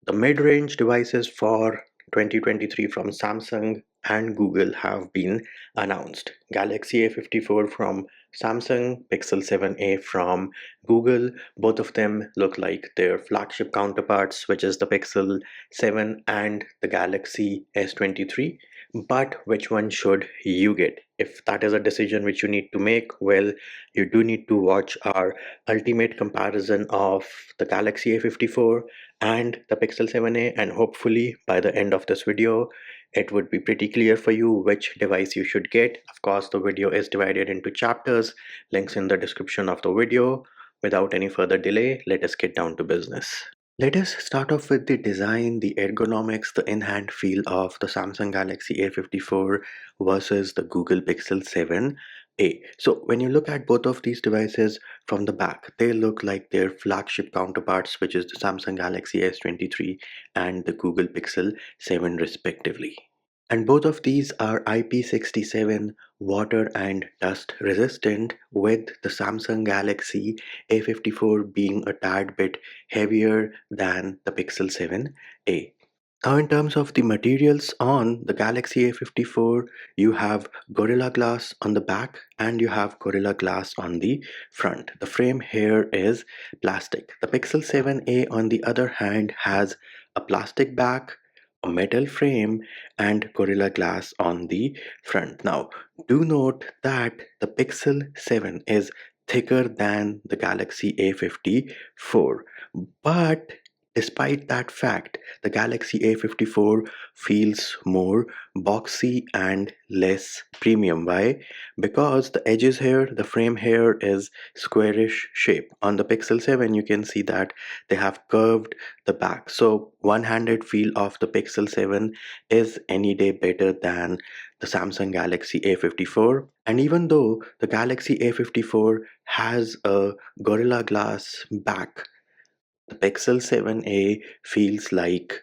The mid-range devices for 2023 from Samsung and Google have been announced. Galaxy A54 from Samsung, Pixel 7a from Google. Both of them look like their flagship counterparts, which is the Pixel 7 and the Galaxy S23. But which one should you get? If that is a decision which you need to make, well, you do need to watch our ultimate comparison of the Galaxy A54 and the Pixel 7a, and hopefully by the end of this video it would be pretty clear for you which device you should get. Of course, the video is divided into chapters, links in the description of the video. Without any further delay, let us get down to business. Let us start off with the design, the ergonomics, the in-hand feel of the Samsung Galaxy A54 versus the Google Pixel 7a. So when you look at both of these devices from the back, they look like their flagship counterparts, which is the Samsung Galaxy S23 and the Google Pixel 7 respectively. And both of these are IP67 water and dust resistant, with the Samsung Galaxy A54 being a tad bit heavier than the Pixel 7a. Now, in terms of the materials on the Galaxy A54, you have Gorilla Glass on the back and you have Gorilla Glass on the front. The frame here is plastic. The Pixel 7a, on the other hand, has a plastic back, a metal frame, and Gorilla Glass on the front. Now, do note that the Pixel 7 is thicker than the Galaxy A54, but despite that fact, the Galaxy A54 feels more boxy and less premium. Why? Because the edges here, the frame here is squarish shape. On the Pixel 7, you can see that they have curved the back. So one-handed feel of the Pixel 7 is any day better than the Samsung Galaxy A54. And even though the Galaxy A54 has a Gorilla Glass back, the Pixel 7a feels like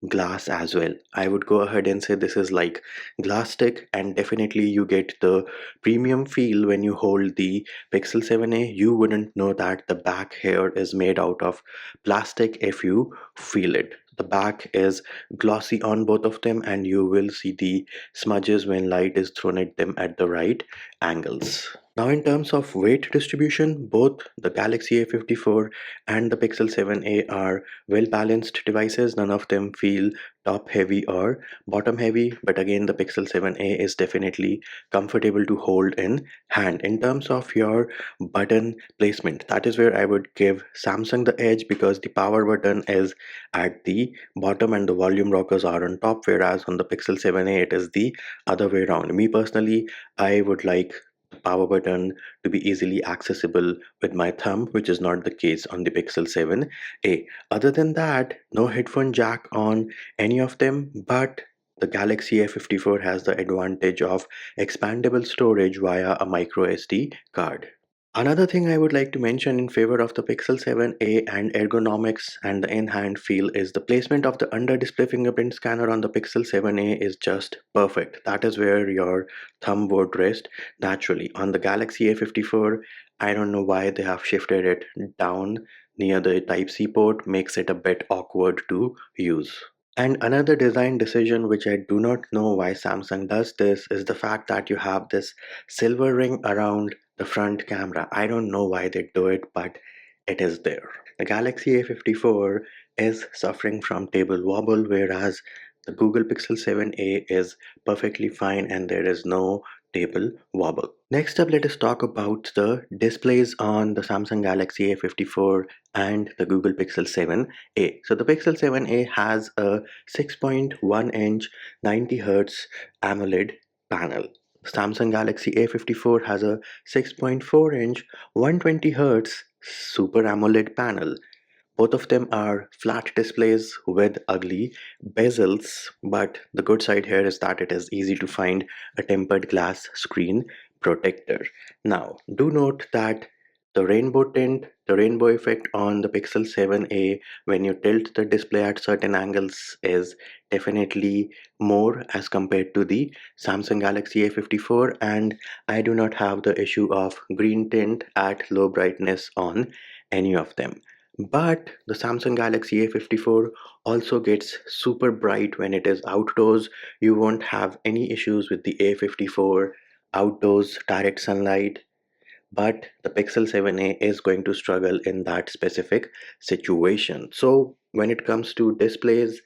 glass as well. I would go ahead and say this is like glass stick, and definitely you get the premium feel when you hold the Pixel 7a. You wouldn't know that the back here is made out of plastic if you feel it. The back is glossy on both of them, and you will see the smudges when light is thrown at them at the right angles. Now, in terms of weight distribution, both the Galaxy A54 and the Pixel 7a are well balanced devices. None of them feel top heavy or bottom heavy, but again, the Pixel 7a is definitely comfortable to hold in hand. In terms of your button placement, that is where I would give Samsung the edge, because the power button is at the bottom and the volume rockers are on top, whereas on the Pixel 7a it is the other way around. Me personally, I would like the power button to be easily accessible with my thumb, which is not the case on the Pixel 7a. Other than that, no headphone jack on any of them, but the Galaxy A54 has the advantage of expandable storage via a micro SD card. Another thing I would like to mention in favor of the Pixel 7a and ergonomics and the in-hand feel is the placement of the under-display fingerprint scanner on the Pixel 7a is just perfect. That is where your thumb would rest naturally. On the Galaxy A54, I don't know why they have shifted it down near the Type-C port, makes it a bit awkward to use. And another design decision which I do not know why Samsung does this is the fact that you have this silver ring around the front camera. I don't know why they do it, but it is there. The Galaxy A54 is suffering from table wobble, whereas the Google Pixel 7a is perfectly fine and there is no table wobble. Next up, let us talk about the displays on the Samsung Galaxy A54 and the Google Pixel 7a. So the Pixel 7a has a 6.1 inch 90 Hz AMOLED panel. Samsung Galaxy A54 has a 6.4 inch 120 Hz Super AMOLED panel. Both of them are flat displays with ugly bezels, but the good side here is that it is easy to find a tempered glass screen protector. Now, do note that the rainbow tint, the rainbow effect on the Pixel 7a when you tilt the display at certain angles is definitely more as compared to the Samsung Galaxy A54, and I do not have the issue of green tint at low brightness on any of them. But the Samsung Galaxy A54 also gets super bright when it is outdoors. You won't have any issues with the A54 outdoors direct sunlight, but the Pixel 7a is going to struggle in that specific situation. So when it comes to displays,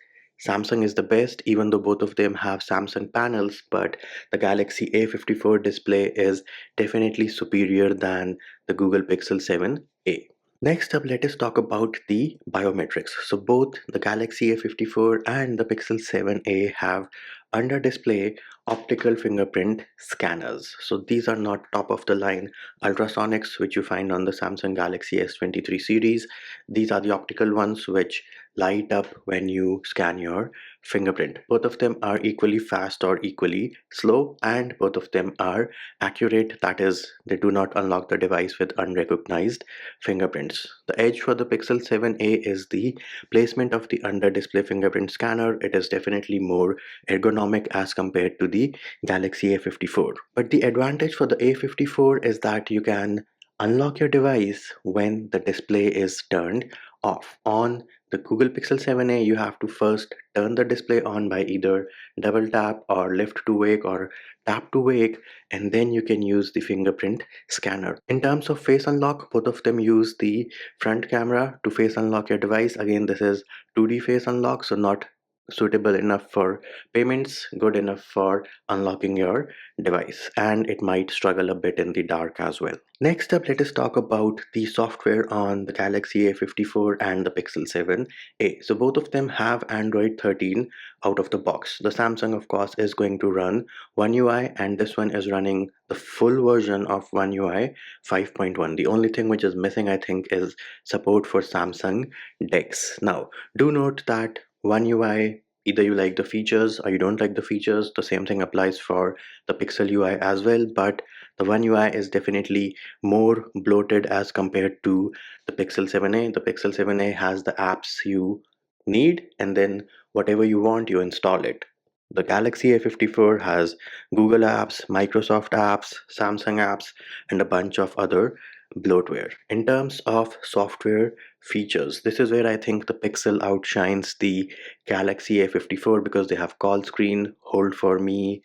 Samsung is the best, even though both of them have Samsung panels, but the Galaxy A54 display is definitely superior than the Google Pixel 7a. Next up, let us talk about the biometrics. So both the Galaxy A54 and the Pixel 7a have under display optical fingerprint scanners. So these are not top of the line ultrasonics which you find on the Samsung Galaxy S23 series. These are the optical ones which light up when you scan your fingerprint. Both of them are equally fast or equally slow, and both of them are accurate. That is, they do not unlock the device with unrecognized fingerprints. The edge for the Pixel 7a is the placement of the under display fingerprint scanner. It is definitely more ergonomic as compared to the Galaxy A54. But the advantage for the A54 is that you can unlock your device when the display is turned off. On the Google Pixel 7a, you have to first turn the display on by either double tap or lift to wake or tap to wake, and then you can use the fingerprint scanner. In terms of face unlock, both of them use the front camera to face unlock your device. Again, this is 2D face unlock, so not suitable enough for payments, good enough for unlocking your device, and it might struggle a bit in the dark as well. Next up, let us talk about the software on the Galaxy A54 and the Pixel 7a. So both of them have Android 13 out of the box. The Samsung, of course, is going to run One UI, and this one is running the full version of One UI 5.1. The only thing which is missing, I think, is support for Samsung DeX. Now, do note that One UI, either you like the features or you don't like the features. The same thing applies for the Pixel UI as well, but the One UI is definitely more bloated as compared to the Pixel 7a. The Pixel 7a has the apps you need, and then whatever you want, you install it. The Galaxy A54 has Google apps, Microsoft apps, Samsung apps, and a bunch of other bloatware. In terms of software features, this is where I think the Pixel outshines the Galaxy A54 because they have call screen, hold for me,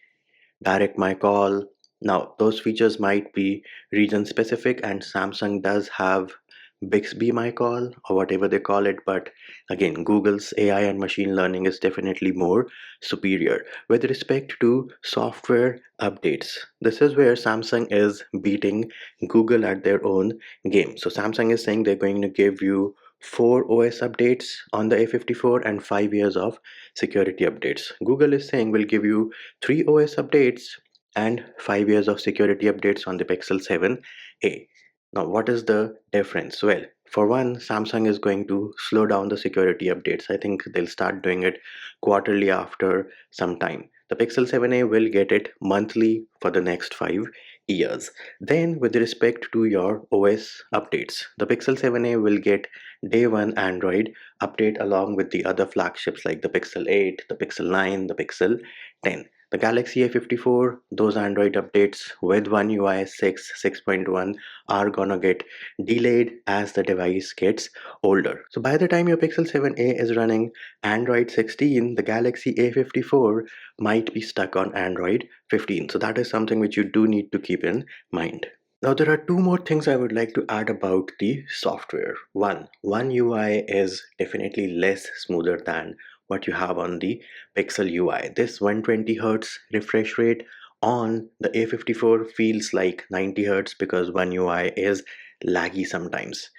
direct my call. Now, those features might be region specific, and Samsung does have Bixby My Call or whatever they call it, but again, Google's AI and machine learning is definitely more superior. With respect to software updates, this is where Samsung is beating Google at their own game. So, Samsung is saying they're going to give you 4 OS updates on the A54 and 5 years of security updates. Google is saying we'll give you 3 OS updates and 5 years of security updates on the Pixel 7a. Now, what is the difference? Well, for one, Samsung is going to slow down the security updates. I think they'll start doing it quarterly after some time. The Pixel 7a will get it monthly for the next 5 years. Then, with respect to your OS updates, the Pixel 7a will get day one Android update along with the other flagships like the Pixel 8, the Pixel 9, the Pixel 10. The Galaxy A54, those Android updates with One UI 6, 6.1 are gonna get delayed as the device gets older. So by the time your Pixel 7a is running Android 16, the Galaxy A54 might be stuck on Android 15. So that is something which you do need to keep in mind. Now, there are two more things I would like to add about the software. One UI is definitely less smoother than what you have on the Pixel UI. This 120 Hz refresh rate on the A54 feels like 90 Hz because One UI is laggy sometimes.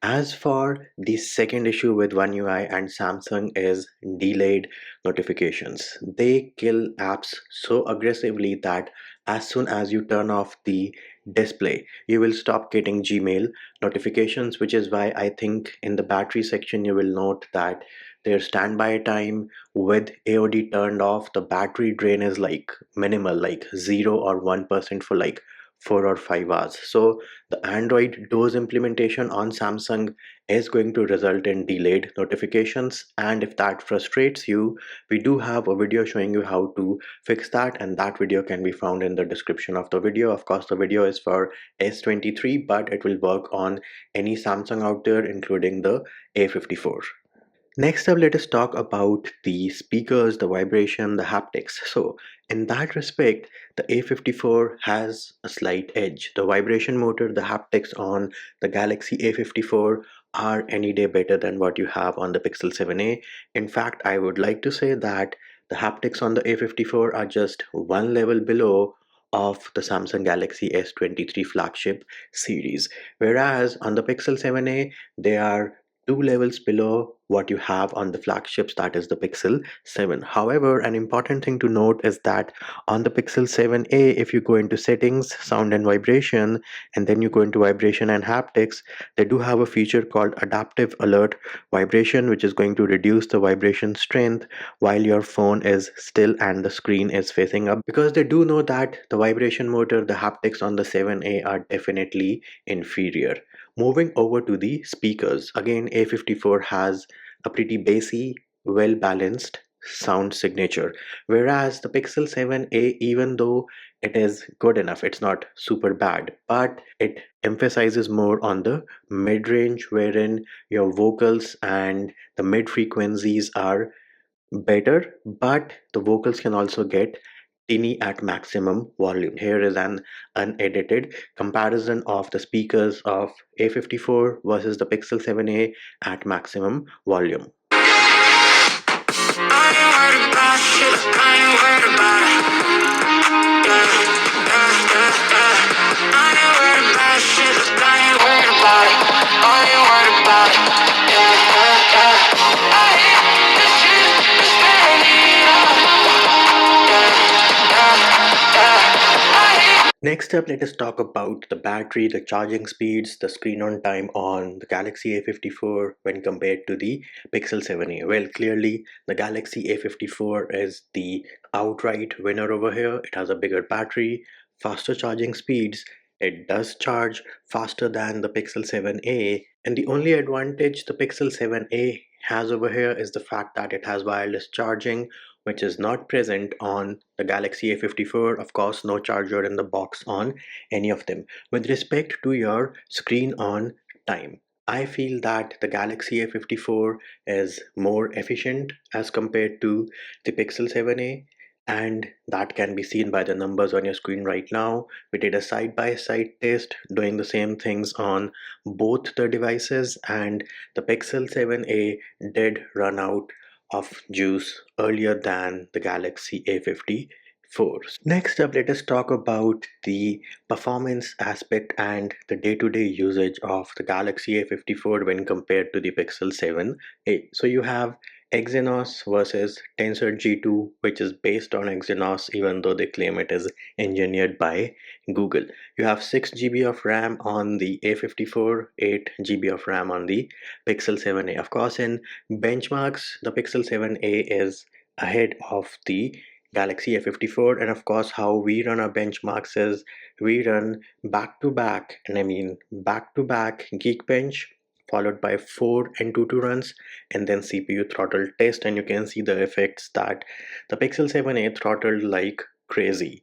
As for the second issue with One UI and Samsung is delayed notifications. They kill apps so aggressively that as soon as you turn off the display, you will stop getting Gmail notifications, which is why I think in the battery section you will note that their standby time with AOD turned off, the battery drain is like minimal, like 0 or 1% for like 4 or 5 hours. So the Android doors implementation on Samsung is going to result in delayed notifications, and if that frustrates you, we do have a video showing you how to fix that, and that video can be found in the description of the video. Of course, the video is for S23, but it will work on any Samsung out there, including the A54. Next up, let us talk about the speakers, the vibration, the haptics. So in that respect, the A54 has a slight edge. The vibration motor, the haptics on the Galaxy A54 are any day better than what you have on the Pixel 7a. In fact, I would like to say that the haptics on the A54 are just one level below of the Samsung Galaxy S23 flagship series. Whereas on the Pixel 7a, they are two levels below what you have on the flagships, that is the Pixel 7. However, an important thing to note is that on the Pixel 7a, if you go into settings, sound and vibration, and then you go into vibration and haptics, they do have a feature called adaptive alert vibration, which is going to reduce the vibration strength while your phone is still and the screen is facing up, because they do know that the vibration motor, the haptics on the 7a are definitely inferior. Moving over to the speakers, again A54 has a pretty bassy, well balanced sound signature, whereas the Pixel 7a, even though it is good enough, it's not super bad, but it emphasizes more on the mid-range, wherein your vocals and the mid frequencies are better, but the vocals can also get tinny at maximum volume. Here is an unedited comparison of the speakers of A54 versus the Pixel 7a at maximum volume. Next up, let us talk about the battery, the charging speeds, the screen on time on the Galaxy A54 when compared to the Pixel 7a. Well, clearly the Galaxy A54 is the outright winner over here. It has a bigger battery, faster charging speeds. It does charge faster than the Pixel 7a, and the only advantage the Pixel 7a has over here is the fact that it has wireless charging, which is not present on the Galaxy A54. Of course, no charger in the box on any of them. With respect to your screen on time, I feel that the Galaxy A54 is more efficient as compared to the Pixel 7a, and that can be seen by the numbers on your screen right now. We did a side-by-side test doing the same things on both the devices, and the Pixel 7a did run out of juice earlier than the Galaxy A54. Next up, let us talk about the performance aspect and the day-to-day usage of the Galaxy A54 when compared to the Pixel 7a. So you have Exynos versus Tensor G2, which is based on Exynos, even though they claim it is engineered by Google. You have 6 GB of RAM on the A54, 8 GB of RAM on the Pixel 7a. Of course, in benchmarks, the Pixel 7a is ahead of the Galaxy A54, and of course how we run our benchmarks is we run back to back, and I mean back to back Geekbench followed by 4 Antutu runs and then CPU throttle test, and you can see the effects that the Pixel 7a throttled like crazy.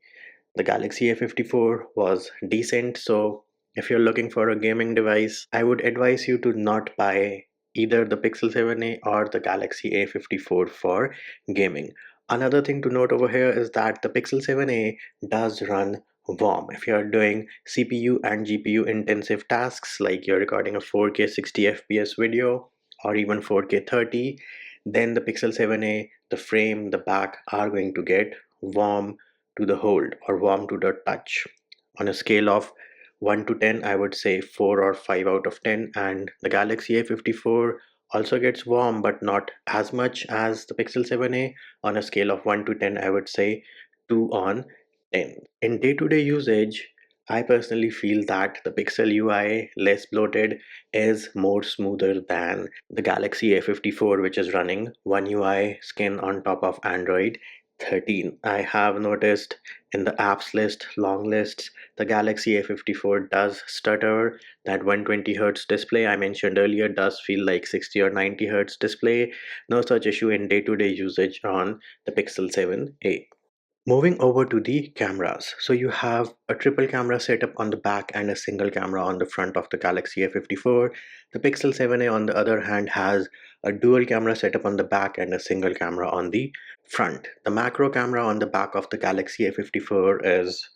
The Galaxy A54 was decent, so if you're looking for a gaming device, I would advise you to not buy either the Pixel 7a or the Galaxy A54 for gaming. Another thing to note over here is that the Pixel 7a does run warm. If you're doing CPU and GPU intensive tasks like you're recording a 4K 60 FPS video or even 4K 30, then the Pixel 7a, the frame, the back are going to get warm to the hold or warm to the touch. On a scale of 1 to 10, I would say 4 or 5 out of 10, and the Galaxy A54 also gets warm, but not as much as the Pixel 7a. On a scale of 1 to 10, I would say 2 on 10. In day-to-day usage, I personally feel that the Pixel UI, less bloated, is more smoother than the Galaxy A54, which is running One UI skin on top of Android 13. I have noticed in the apps list, long lists, the Galaxy A54 does stutter. That 120 Hz display I mentioned earlier does feel like 60 or 90 Hz display. No such issue in day-to-day usage on the Pixel 7a. Moving over to the cameras. So you have a triple camera setup on the back and a single camera on the front of the Galaxy A54. The Pixel 7a on the other hand has a dual camera setup on the back and a single camera on the front. The macro camera on the back of the Galaxy A54 is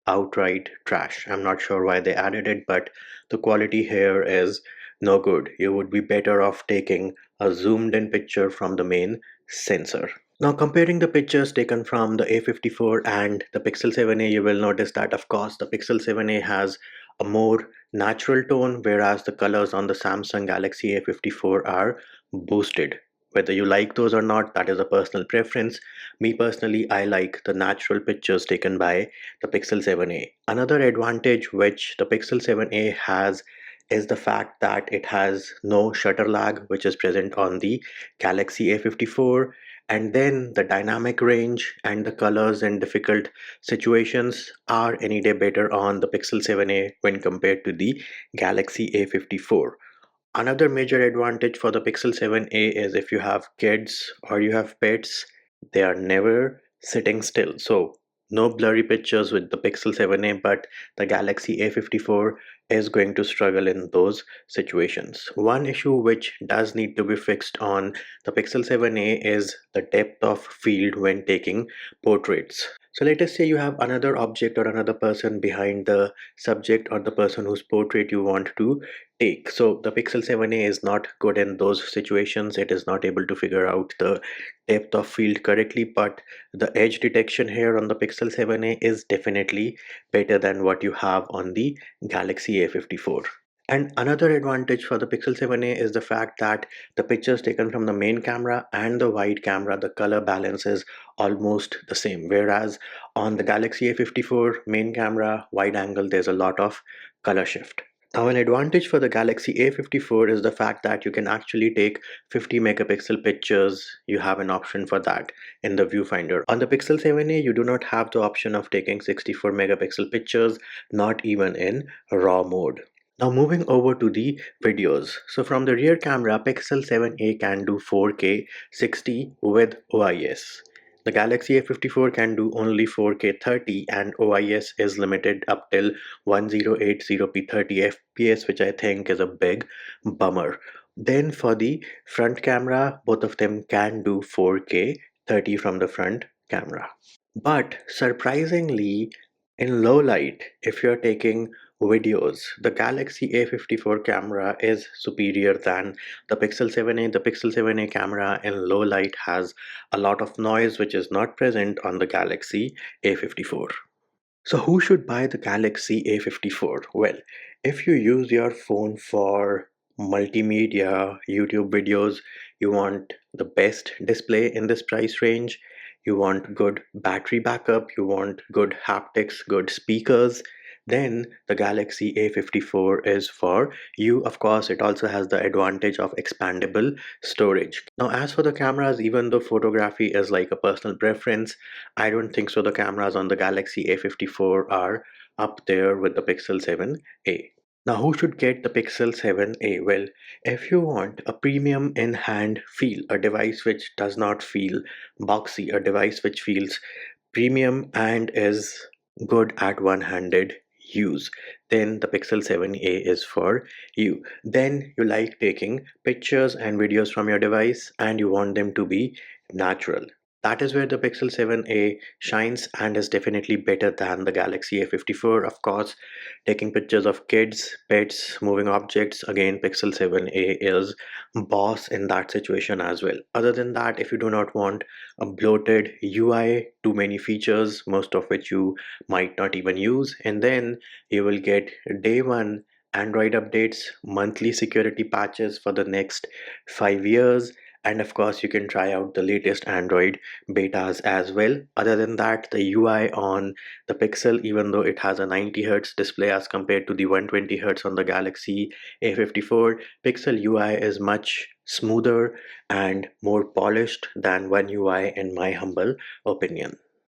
outright trash. I'm not sure why they added it, but the quality here is no good. You would be better off taking a zoomed in picture from the main sensor. Now comparing the pictures taken from the A54 and the Pixel 7a, you will notice that of course the Pixel 7a has a more natural tone, whereas the colors on the Samsung Galaxy A54 are boosted. Whether you like those or not, that is a personal preference. Me personally, I like the natural pictures taken by the Pixel 7a. Another advantage which the Pixel 7a has is the fact that it has no shutter lag, which is present on the Galaxy A54. And then the dynamic range and the colors in difficult situations are any day better on the Pixel 7a when compared to the Galaxy A54. Another major advantage for the Pixel 7a is if you have kids or you have pets, they are never sitting still. So no blurry pictures with the Pixel 7a, but the Galaxy A54 is going to struggle in those situations. One issue which does need to be fixed on the Pixel 7a is the depth of field when taking portraits. So let us say you have another object or another person behind the subject or the person whose portrait you want to take. So the Pixel 7a is not good in those situations. It is not able to figure out the depth of field correctly, but the edge detection here on the Pixel 7a is definitely better than what you have on the Galaxy A54. And another advantage for the Pixel 7a is the fact that the pictures taken from the main camera and the wide camera, the color balance is almost the same. Whereas on the Galaxy A54 main camera, wide angle, there's a lot of color shift. Now, an advantage for the Galaxy A54 is the fact that you can actually take 50 megapixel pictures. You have an option for that in the viewfinder. On the Pixel 7a, you do not have the option of taking 64 megapixel pictures, not even in RAW mode. Now moving over to the videos. So from the rear camera, Pixel 7a can do 4K 60 with OIS. The Galaxy A54 can do only 4K 30 and OIS is limited up till 1080p 30 FPS, which I think is a big bummer. Then for the front camera, both of them can do 4K 30 from the front camera. But surprisingly, in low light, if you're taking videos, the Galaxy A54 camera is superior than the Pixel 7a. The Pixel 7a camera in low light has a lot of noise which is not present on the Galaxy A54. So who should buy the Galaxy A54? Well, if you use your phone for multimedia, YouTube videos, you want the best display in this price range, you want good battery backup, you want good haptics, good speakers, then the Galaxy A54 is for you. Of course, it also has the advantage of expandable storage. Now, as for the cameras, even though photography is like a personal preference, I don't think so the cameras on the Galaxy A54 are up there with the Pixel 7a. Now, who should get the Pixel 7a? Well, if you want a premium in-hand feel, a device which does not feel boxy, a device which feels premium and is good at one-handed use, then the Pixel 7a is for you. Then you like taking pictures and videos from your device and you want them to be natural. That is where the Pixel 7a shines and is definitely better than the Galaxy A54. Of course, taking pictures of kids, pets, moving objects, again, Pixel 7a is boss in that situation as well. Other than that, if you do not want a bloated UI, too many features, most of which you might not even use, and then you will get day one Android updates, monthly security patches for the next 5 years, and of course you can try out the latest Android betas as well. Other than that, the UI on the Pixel, even though it has a 90 Hz display as compared to the 120 Hz on the Galaxy A54, Pixel UI is much smoother and more polished than One UI in my humble opinion.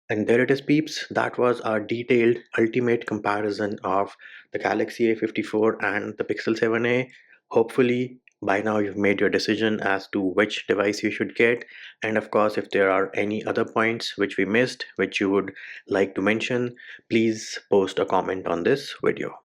And there it is, peeps. That was our detailed ultimate comparison of the Galaxy A54 and the Pixel 7a. Hopefully, by now you've made your decision as to which device you should get. And of course, if there are any other points which we missed, which you would like to mention, please post a comment on this video.